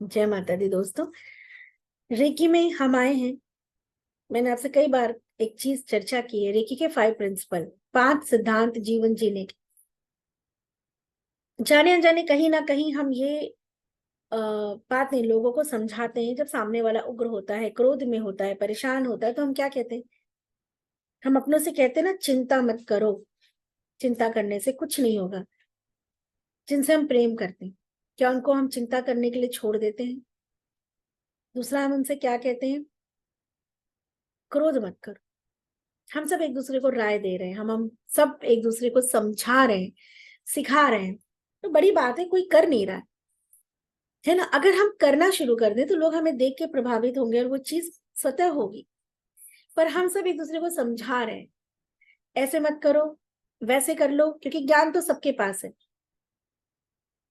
जय माता दी दोस्तों। रेकी में हम आए हैं। मैंने आपसे कई बार एक चीज चर्चा की है, रेकी के 5 प्रिंसिपल, 5 सिद्धांत जीवन जीने के। जाने अनजाने कहीं ना कहीं हम ये बात नहीं लोगों को समझाते हैं। जब सामने वाला उग्र होता है, क्रोध में होता है, परेशान होता है, तो हम क्या कहते हैं? हम अपनों से कहते हैं ना, चिंता मत करो, चिंता करने से कुछ नहीं होगा। जिनसे हम प्रेम करते हैं, क्या उनको हम चिंता करने के लिए छोड़ देते हैं? दूसरा, हम उनसे क्या कहते हैं? क्रोध मत करो। हम सब एक दूसरे को राय दे रहे हैं, हम सब एक दूसरे को समझा रहे हैं, सिखा रहे हैं। तो बड़ी बात है, कोई कर नहीं रहा है ना। अगर हम करना शुरू कर दें तो लोग हमें देख के प्रभावित होंगे और वो चीज स्वतः होगी। पर हम सब एक दूसरे को समझा रहे हैं, ऐसे मत करो, वैसे कर लो, क्योंकि ज्ञान तो सबके पास है।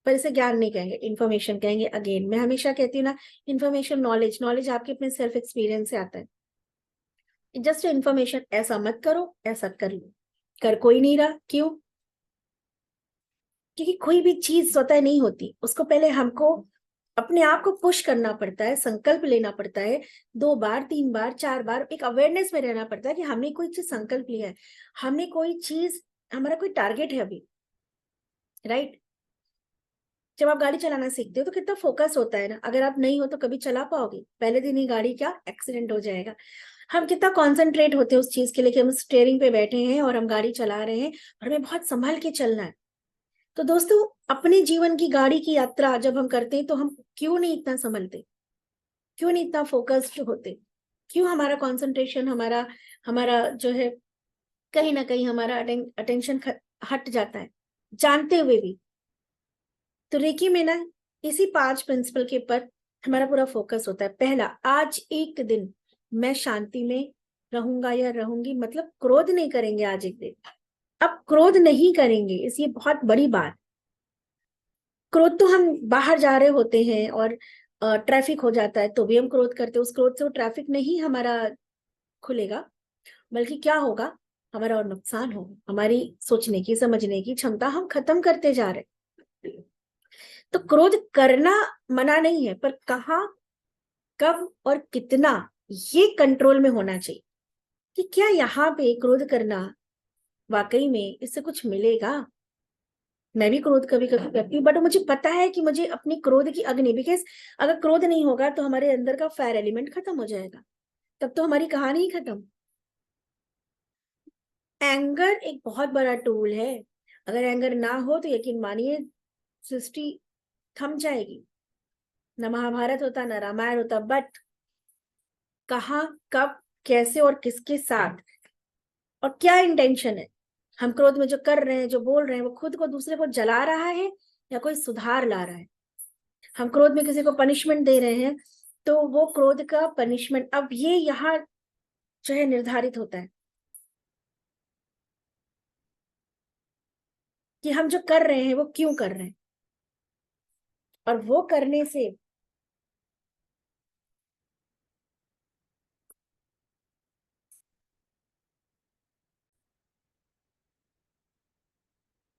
पर इसे ज्ञान नहीं कहेंगे, इन्फॉर्मेशन कहेंगे। अगेन मैं हमेशा कहती हूँ ना, इन्फॉर्मेशन, नॉलेज, नॉलेज आपके अपने सेल्फ एक्सपीरियंस से आता है। जस्ट इन्फॉर्मेशन, ऐसा मत करो, ऐसा कर लो। कर कोई नहीं रहा, क्यों? क्योंकि कोई भी चीज स्वतः नहीं होती, उसको पहले हमको अपने आप को पुश करना पड़ता है, संकल्प लेना पड़ता है। 2 बार, 3 बार, 4 बार एक अवेयरनेस में रहना पड़ता है कि हमने कोई चीज संकल्प लिया है, हमने कोई चीज, हमारा कोई टारगेट है अभी। राइट? जब आप गाड़ी चलाना सीखते हो तो कितना फोकस होता है ना। अगर आप नहीं हो तो कभी चला पाओगे? पहले दिन ही गाड़ी क्या एक्सीडेंट हो जाएगा। हम कितना कॉन्सेंट्रेट होते हैं उस चीज के लिए कि हम स्टेयरिंग पे बैठे हैं और हम गाड़ी चला रहे हैं और हमें बहुत संभल के चलना है। तो दोस्तों, अपने जीवन की गाड़ी की यात्रा जब हम करते हैं तो हम क्यों नहीं इतना संभलते, क्यों नहीं इतना फोकस्ड होते? क्यों हमारा कंसंट्रेशन, हमारा हमारा जो है, कहीं ना कहीं हमारा अटेंशन हट जाता है, जानते हुए भी? तो रेकी में ना, इसी 5 प्रिंसिपल के ऊपर हमारा पूरा फोकस होता है। पहला, आज एक दिन मैं शांति में रहूंगा या रहूंगी, मतलब क्रोध नहीं करेंगे आज एक दिन। अब क्रोध नहीं करेंगे, इस ये बहुत बड़ी बात। क्रोध तो हम बाहर जा रहे होते हैं और ट्रैफिक हो जाता है तो भी हम क्रोध करते हैं। उस क्रोध से वो ट्रैफिक नहीं हमारा खुलेगा, बल्कि क्या होगा, हमारा और नुकसान होगा। हमारी सोचने की, समझने की क्षमता हम खत्म करते जा रहे हैं। तो क्रोध करना मना नहीं है, पर कहाँ, कब और कितना, ये कंट्रोल में होना चाहिए। कि क्या यहाँ पे क्रोध करना वाकई में इससे कुछ मिलेगा? मैं भी क्रोध कभी कभी करती हूँ, बट मुझे पता है कि मुझे अपनी क्रोध की अग्नि, बिकॉज अगर क्रोध नहीं होगा तो हमारे अंदर का फायर एलिमेंट खत्म हो जाएगा, तब तो हमारी कहानी ही खत्म। एंगर एक बहुत बड़ा टूल है। अगर एंगर ना हो तो यकीन मानिए, सृष्टि थम जाएगी। न महाभारत होता, न रामायण होता। बट कहाँ, कब, कैसे और किसके साथ और क्या इंटेंशन है? हम क्रोध में जो कर रहे हैं, जो बोल रहे हैं, वो खुद को, दूसरे को जला रहा है या कोई सुधार ला रहा है? हम क्रोध में किसी को पनिशमेंट दे रहे हैं तो वो क्रोध का पनिशमेंट, अब ये यहाँ जो है निर्धारित होता है कि हम जो कर रहे हैं वो क्यों कर रहे हैं। और वो करने से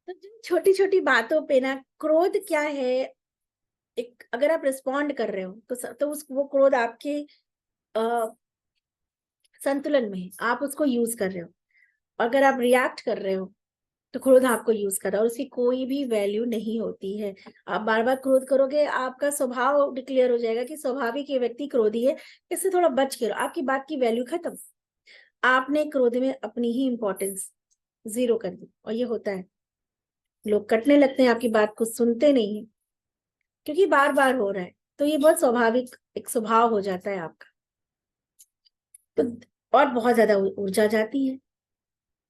तो जिन छोटी छोटी बातों पे ना, क्रोध क्या है, एक अगर आप रिस्पॉन्ड कर रहे हो तो उस वो क्रोध आपके संतुलन में है, आप उसको यूज कर रहे हो। अगर आप रिएक्ट कर रहे हो तो क्रोध आपको यूज कर रहा है, और उसकी कोई भी वैल्यू नहीं होती है। आप बार बार क्रोध करोगे, आपका स्वभाव डिक्लेयर हो जाएगा कि स्वाभाविक ये व्यक्ति क्रोधी है, इससे थोड़ा बच के रहो, आपकी बात की वैल्यू खत्म। आपने क्रोध में अपनी ही इंपॉर्टेंस जीरो कर दी, और ये होता है। लोग कटने लगते हैं, आपकी बात को सुनते नहीं है, क्योंकि बार बार हो रहा है। तो ये बहुत स्वाभाविक एक स्वभाव हो जाता है आपका। तो और बहुत ज्यादा ऊर्जा जाती है।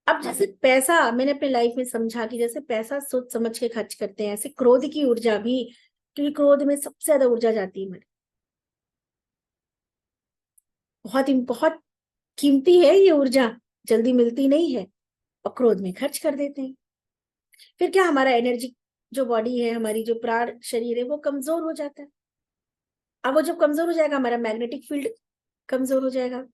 अब जैसे पैसा, मैंने अपने लाइफ में समझा कि जैसे पैसा सोच समझ के खर्च करते हैं, ऐसे क्रोध की ऊर्जा भी, क्योंकि क्रोध में सबसे ज्यादा ऊर्जा जाती है हमारी, बहुत कीमती है ये ऊर्जा, जल्दी मिलती नहीं है, और क्रोध में खर्च कर देते हैं। फिर क्या, हमारा एनर्जी, जो बॉडी है हमारी, जो प्राण शरीर है, वो कमजोर हो जाता है। अब वो जब कमजोर हो जाएगा, हमारा मैग्नेटिक फील्ड कमजोर हो जाएगा।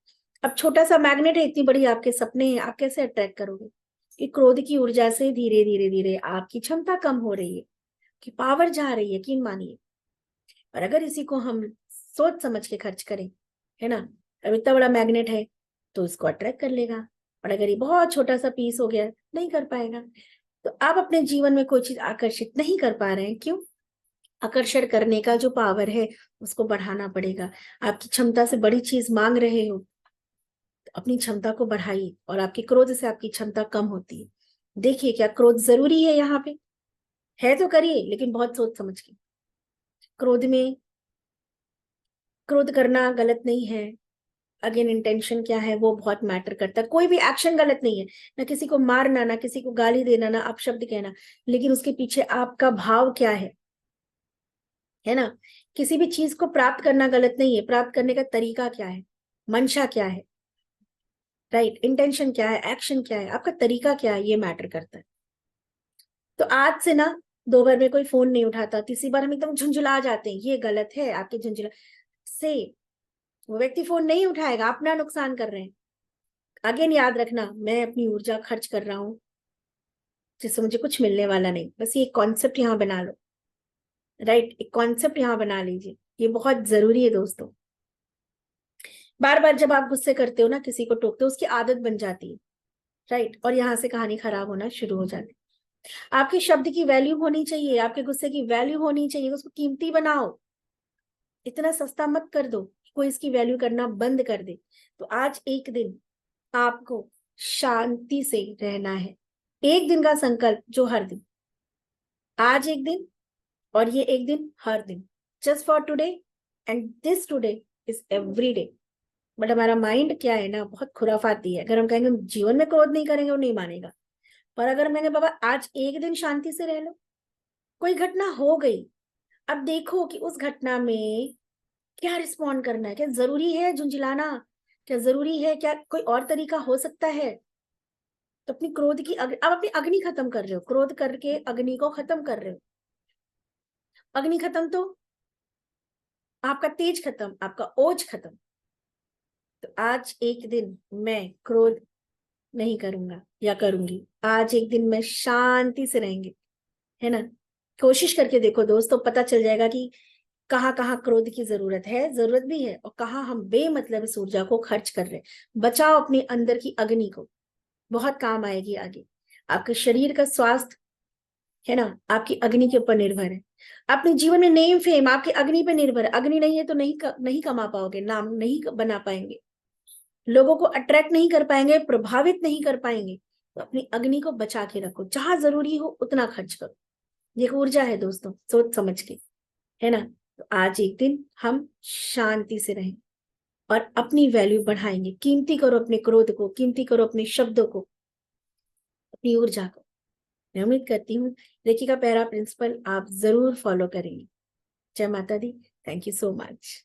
अब छोटा सा मैग्नेट है, इतनी बड़ी आपके सपने हैं, आप कैसे अट्रैक्ट करोगे? कि क्रोध की ऊर्जा से धीरे धीरे धीरे आपकी क्षमता कम हो रही है, कि पावर जा रही है, यकीन मानिए। और अगर इसी को हम सोच समझ के खर्च करें, है ना, अब इतना बड़ा मैग्नेट है तो इसको अट्रैक्ट कर लेगा, और अगर ये बहुत छोटा सा पीस हो गया नहीं कर पाएगा। तो आप अपने जीवन में कोई चीज आकर्षित नहीं कर पा रहे हैं, क्यों? आकर्षण करने का जो पावर है उसको बढ़ाना पड़ेगा। आपकी क्षमता से बड़ी चीज मांग रहे हो, तो अपनी क्षमता को बढ़ाइए, और आपके क्रोध से आपकी क्षमता कम होती है। देखिए क्या क्रोध जरूरी है यहाँ पे? है तो करिए, लेकिन बहुत सोच समझ के। क्रोध में क्रोध करना गलत नहीं है, अगेन इंटेंशन क्या है वो बहुत मैटर करता है। कोई भी एक्शन गलत नहीं है, ना किसी को मारना, ना किसी को गाली देना, ना अपशब्द कहना, लेकिन उसके पीछे आपका भाव क्या है ना। किसी भी चीज को प्राप्त करना गलत नहीं है, प्राप्त करने का तरीका क्या है, मंशा क्या है, राइट, इंटेंशन क्या है, एक्शन क्या है, आपका तरीका क्या है, ये मैटर करता है। तो आज से ना 2 बार में कोई फोन नहीं उठाता, तीसरी बार हम एकदम झुंझुला जाते हैं, ये गलत है। आपके झुंझुला से वो व्यक्ति फोन नहीं उठाएगा, अपना नुकसान कर रहे हैं। अगेन याद रखना, मैं अपनी ऊर्जा खर्च कर रहा हूँ जिससे मुझे कुछ मिलने वाला नहीं। बस ये कॉन्सेप्ट यहाँ बना लो, राइट, एक कॉन्सेप्ट यहाँ बना लीजिए, ये बहुत जरूरी है दोस्तों। बार बार जब आप गुस्से करते हो ना, किसी को टोकते हो, उसकी आदत बन जाती है, राइट, और यहाँ से कहानी खराब होना शुरू हो जाती है। आपके शब्द की वैल्यू होनी चाहिए, आपके गुस्से की वैल्यू होनी चाहिए, उसको कीमती बनाओ। इतना सस्ता मत कर दो कि कोई इसकी वैल्यू करना बंद कर दे। तो आज एक दिन आपको शांति से रहना है, एक दिन का संकल्प, जो हर दिन, आज एक दिन, और ये एक दिन हर दिन, just for today, and this today is every day. But हमारा माइंड क्या है ना, बहुत खुराफाती है। अगर हम कहेंगे हम जीवन में क्रोध नहीं करेंगे, वो नहीं मानेगा। पर अगर हम कहेंगे बाबा आज एक दिन शांति से रह लो, कोई घटना हो गई, अब देखो कि उस घटना में क्या रिस्पॉन्ड करना है। क्या जरूरी है झुंझलाना? क्या जरूरी है? क्या कोई और तरीका हो सकता है? तो अपनी क्रोध की अब अपनी अग्नि खत्म कर रहे हो, क्रोध करके अग्नि को खत्म कर रहे हो। अग्नि खत्म तो आपका तेज खत्म, आपका ओज खत्म। तो आज एक दिन मैं क्रोध नहीं करूंगा या करूंगी, आज एक दिन मैं शांति से रहेंगे, है ना। कोशिश करके देखो दोस्तों, पता चल जाएगा कि कहाँ कहाँ क्रोध की जरूरत है, जरूरत भी है, और कहाँ हम बेमतलब इस ऊर्जा को खर्च कर रहे हैं। बचाओ अपने अंदर की अग्नि को, बहुत काम आएगी आगे। आपके शरीर का स्वास्थ्य, है ना, आपकी अग्नि के ऊपर निर्भर है। अपने जीवन में नेम फेम आपकी अग्नि पे निर्भर है। अग्नि नहीं है तो नहीं कमा पाओगे, नाम नहीं बना पाएंगे, लोगों को अट्रैक्ट नहीं कर पाएंगे, प्रभावित नहीं कर पाएंगे। तो अपनी अग्नि को बचा के रखो, जहां जरूरी हो उतना खर्च करो। ये एक ऊर्जा है दोस्तों, सोच समझ के, है ना। तो आज एक दिन हम शांति से रहें और अपनी वैल्यू बढ़ाएंगे। कीमती करो अपने क्रोध को, कीमती करो अपने शब्दों को, अपनी ऊर्जा को। मैं उम्मीद करती हूँ रेकी का पहला प्रिंसिपल आप जरूर फॉलो करेंगे। जय माता दी। Thank you so much.